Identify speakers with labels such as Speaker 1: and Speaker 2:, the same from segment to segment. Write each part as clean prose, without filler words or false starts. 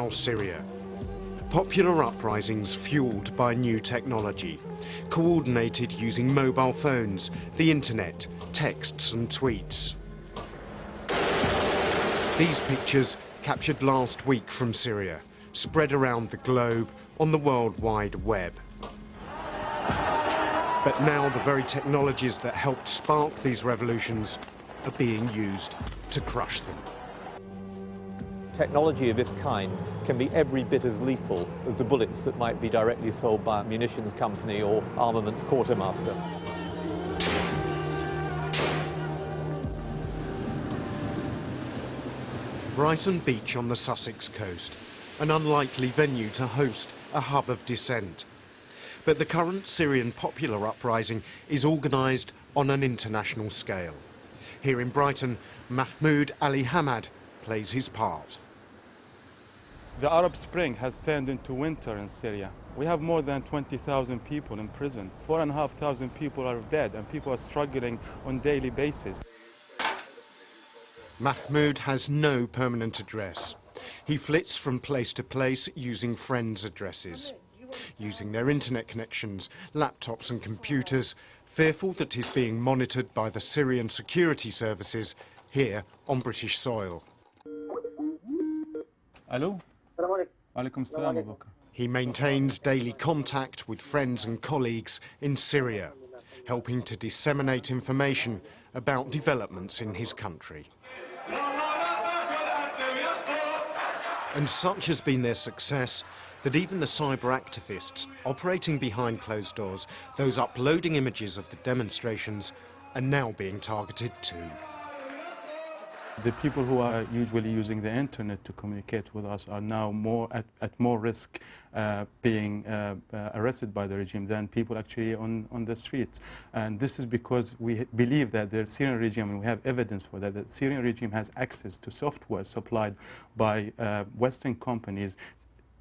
Speaker 1: now Syria. Popular uprisings fueled by new technology, coordinated using mobile phones, the internet, texts and tweets. These pictures, captured last week from Syria, spread around the globe on the World Wide Web. But now the very technologies that helped spark these revolutions are being used to crush them.
Speaker 2: Technology of this kind can be every bit as lethal as the bullets that might be directly sold by a munitions company or armaments quartermaster.
Speaker 1: Brighton Beach on the Sussex coast, an unlikely venue to host a hub of dissent. But the current Syrian popular uprising is organised on an international scale. Here in Brighton, Mahmoud Ali Hamad plays his part.
Speaker 3: The Arab Spring has turned into winter in Syria. We have more than 20,000 people in prison. 4,500 people are dead and people are struggling on a daily basis.
Speaker 1: Mahmoud has no permanent address. He flits from place to place using friends' addresses, using their internet connections, laptops and computers, fearful that he's being monitored by the Syrian security services here on British soil.
Speaker 3: Hello?
Speaker 1: He maintains daily contact with friends and colleagues in Syria, helping to disseminate information about developments in his country. And such has been their success that even the cyber activists operating behind closed doors, those uploading images of the demonstrations, are now being targeted too.
Speaker 3: The people who are usually using the internet to communicate with us are now at more risk being arrested by the regime than people actually on the streets. And this is because we believe that the Syrian regime, and we have evidence for that, the Syrian regime has access to software supplied by Western companies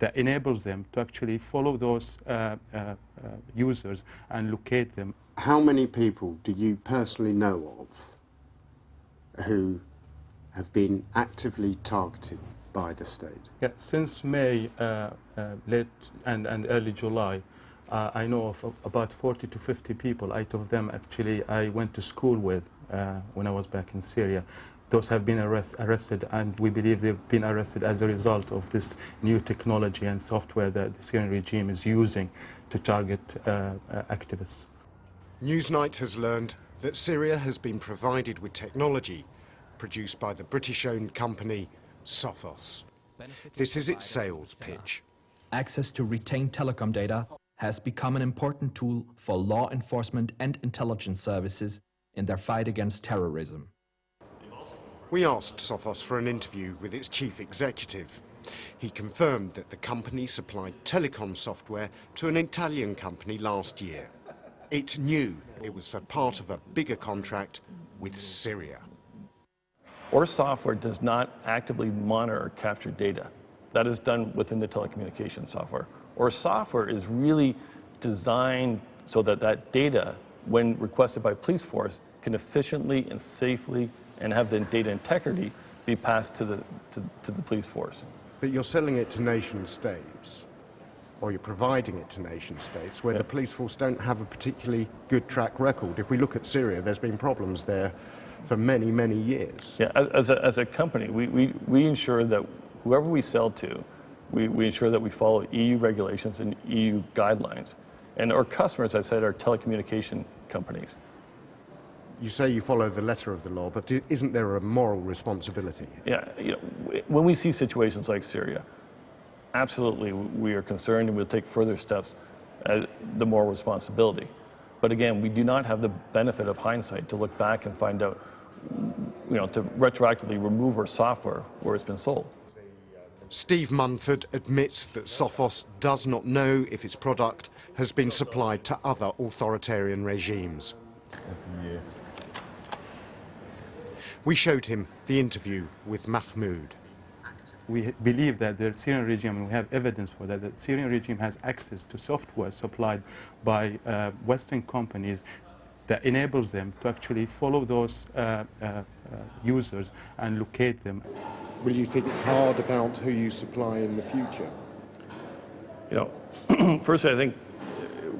Speaker 3: that enables them to actually follow those users and locate them.
Speaker 1: How many people do you personally know of who have been actively targeted by the state?
Speaker 3: Yeah, since May, late and early July, I know of about 40 to 50 people. 8 of them actually I went to school with when I was back in Syria. Those have been arrested, and we believe they've been arrested as a result of this new technology and software that the Syrian regime is using to target activists.
Speaker 1: Newsnight has learned that Syria has been provided with technology produced by the British-owned company Sophos. This is its sales pitch.
Speaker 4: Access to retained telecom data has become an important tool for law enforcement and intelligence services in their fight against terrorism.
Speaker 1: We asked Sophos for an interview with its chief executive. He confirmed that the company supplied telecom software to an Italian company last year. It knew it was for part of a bigger contract with Syria.
Speaker 5: Our software does not actively monitor or capture data. That is done within the telecommunications software. Our software is really designed so that that data, when requested by police force, can efficiently and safely and have the data integrity be passed to the police force.
Speaker 1: But you're selling it to nation states, or you're providing it to nation states where the police force don't have a particularly good track record. If we look at Syria, there's been problems there for many, many years.
Speaker 5: Yeah, as a company, we ensure that whoever we sell to, we ensure that we follow EU regulations and EU guidelines. And our customers, as I said, are telecommunication companies.
Speaker 1: You say you follow the letter of the law, but isn't there a moral responsibility?
Speaker 5: Yeah, when we see situations like Syria, absolutely we are concerned and we'll take further steps as the moral responsibility. But again, we do not have the benefit of hindsight to look back and find out, to retroactively remove our software where it's been sold.
Speaker 1: Steve Munford admits that Sophos does not know if its product has been supplied to other authoritarian regimes. We showed him the interview with Mahmoud.
Speaker 3: We believe that the Syrian regime, and we have evidence for that, the Syrian regime has access to software supplied by Western companies that enables them to actually follow those users and locate them.
Speaker 1: Will you think hard about who you supply in the future?
Speaker 5: You know, firstly, I think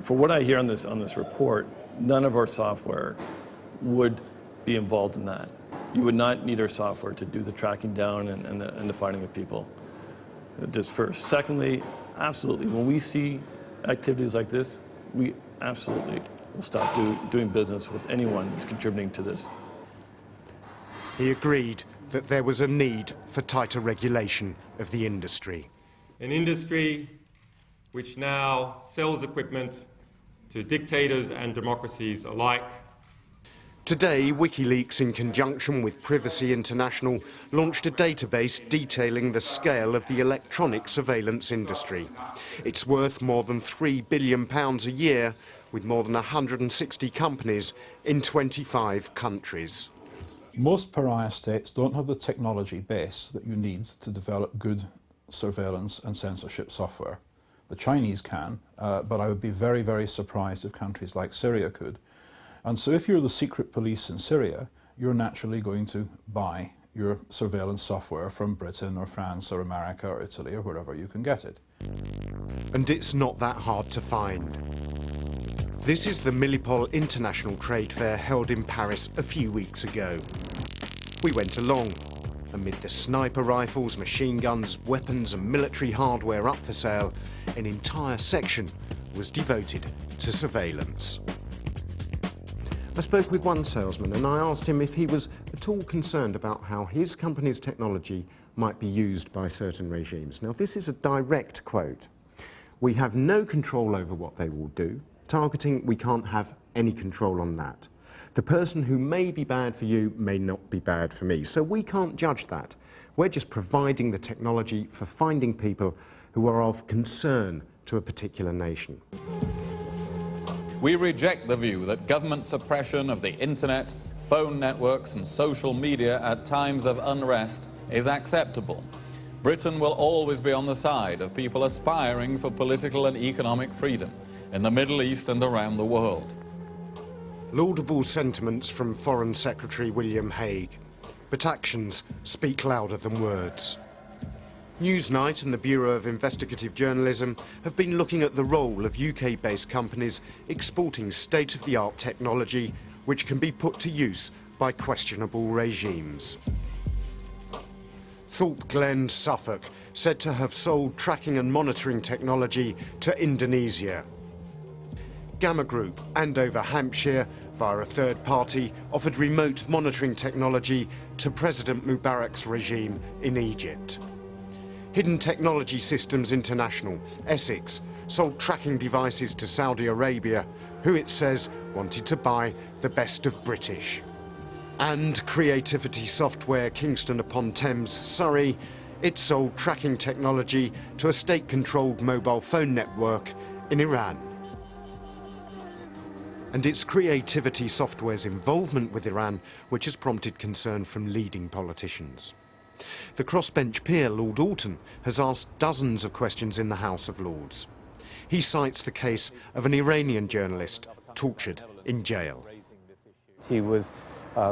Speaker 5: for what I hear on this report, none of our software would be involved in that. You would not need our software to do the tracking down and the finding of people. Just first. Secondly, absolutely, when we see activities like this, we absolutely will stop doing business with anyone that's contributing to this.
Speaker 1: He agreed that there was a need for tighter regulation of the industry.
Speaker 6: An industry which now sells equipment to dictators and democracies alike.
Speaker 1: Today, WikiLeaks, in conjunction with Privacy International, launched a database detailing the scale of the electronic surveillance industry. It's worth more than £3 billion a year, with more than 160 companies in 25 countries.
Speaker 7: Most pariah states don't have the technology base that you need to develop good surveillance and censorship software. The Chinese can, but I would be very, very surprised if countries like Syria could. And so if you're the secret police in Syria, you're naturally going to buy your surveillance software from Britain or France or America or Italy or wherever you can get it.
Speaker 1: And it's not that hard to find. This is the Millipol International Trade Fair held in Paris a few weeks ago. We went along. Amid the sniper rifles, machine guns, weapons and military hardware up for sale, an entire section was devoted to surveillance. I spoke with one salesman and I asked him if he was at all concerned about how his company's technology might be used by certain regimes. Now, this is a direct quote. "We have no control over what they will do. Targeting, we can't have any control on that. The person who may be bad for you may not be bad for me, so we can't judge that. We're just providing the technology for finding people who are of concern to a particular nation."
Speaker 8: We reject the view that government suppression of the internet, phone networks and social media at times of unrest is acceptable. Britain will always be on the side of people aspiring for political and economic freedom in the Middle East and around the world.
Speaker 1: Laudable sentiments from Foreign Secretary William Hague, but actions speak louder than words. Newsnight and the Bureau of Investigative Journalism have been looking at the role of UK-based companies exporting state-of-the-art technology which can be put to use by questionable regimes. Thorpe Glen, Suffolk, said to have sold tracking and monitoring technology to Indonesia. Gamma Group, Andover, Hampshire, via a third party, offered remote monitoring technology to President Mubarak's regime in Egypt. Hidden Technology Systems International, Essex, sold tracking devices to Saudi Arabia, who it says wanted to buy the best of British. And Creativity Software, Kingston upon Thames, Surrey, it sold tracking technology to a state-controlled mobile phone network in Iran. And it's Creativity Software's involvement with Iran which has prompted concern from leading politicians. The crossbench peer, Lord Alton, has asked dozens of questions in the House of Lords. He cites the case of an Iranian journalist tortured in jail.
Speaker 2: He was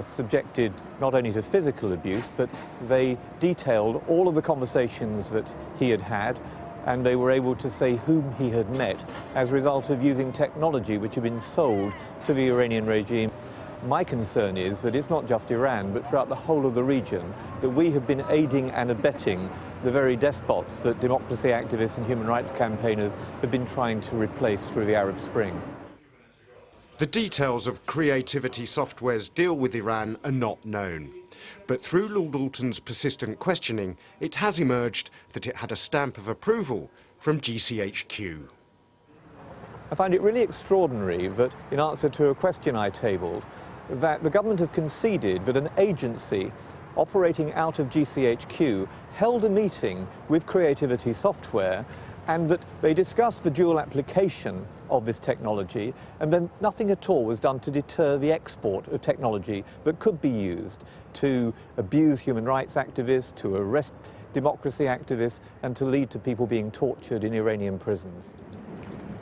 Speaker 2: subjected not only to physical abuse, but they detailed all of the conversations that he had had, and they were able to say whom he had met as a result of using technology which had been sold to the Iranian regime. My concern is that it's not just Iran, but throughout the whole of the region, that we have been aiding and abetting the very despots that democracy activists and human rights campaigners have been trying to replace through the Arab Spring.
Speaker 1: The details of Creativity Software's deal with Iran are not known. But through Lord Alton's persistent questioning, it has emerged that it had a stamp of approval from GCHQ.
Speaker 2: I find it really extraordinary that, in answer to a question I tabled, that the government have conceded that an agency operating out of GCHQ held a meeting with Creativity Software and that they discussed the dual application of this technology, and then nothing at all was done to deter the export of technology that could be used to abuse human rights activists, to arrest democracy activists, and to lead to people being tortured in Iranian prisons.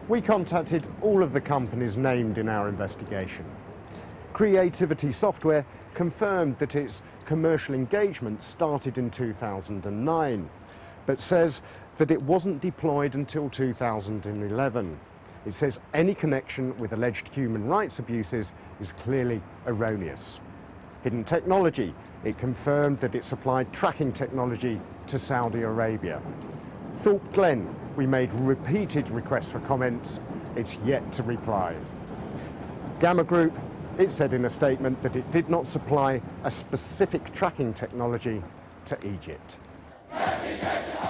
Speaker 1: We contacted all of the companies named in our investigation. Creativity Software confirmed that its commercial engagement started in 2009, but says that it wasn't deployed until 2011. It says any connection with alleged human rights abuses is clearly erroneous. Hidden Technology, it confirmed that it supplied tracking technology to Saudi Arabia. Thorpe Glen, we made repeated requests for comments. It's yet to reply. Gamma Group, it said in a statement that it did not supply a specific tracking technology to Egypt.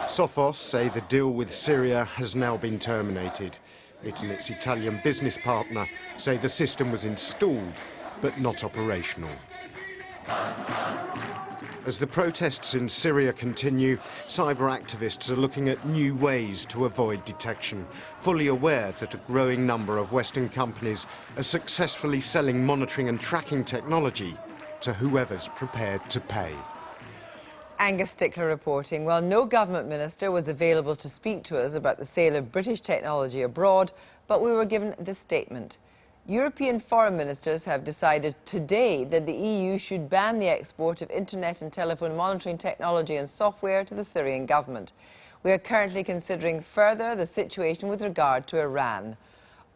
Speaker 1: Sophos say the deal with Syria has now been terminated. It and its Italian business partner say the system was installed but not operational. As the protests in Syria continue, cyber activists are looking at new ways to avoid detection, fully aware that a growing number of Western companies are successfully selling monitoring and tracking technology to whoever's prepared to pay.
Speaker 9: Angus Stickler reporting. Well, no government minister was available to speak to us about the sale of British technology abroad, but we were given this statement. European foreign ministers have decided today that the EU should ban the export of internet and telephone monitoring technology and software to the Syrian government. We are currently considering further the situation with regard to Iran.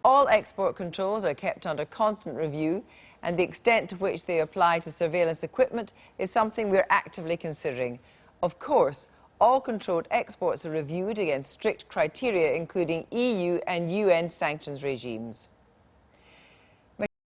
Speaker 9: All export controls are kept under constant review, and the extent to which they apply to surveillance equipment is something we are actively considering. Of course, all controlled exports are reviewed against strict criteria, including EU and UN sanctions regimes.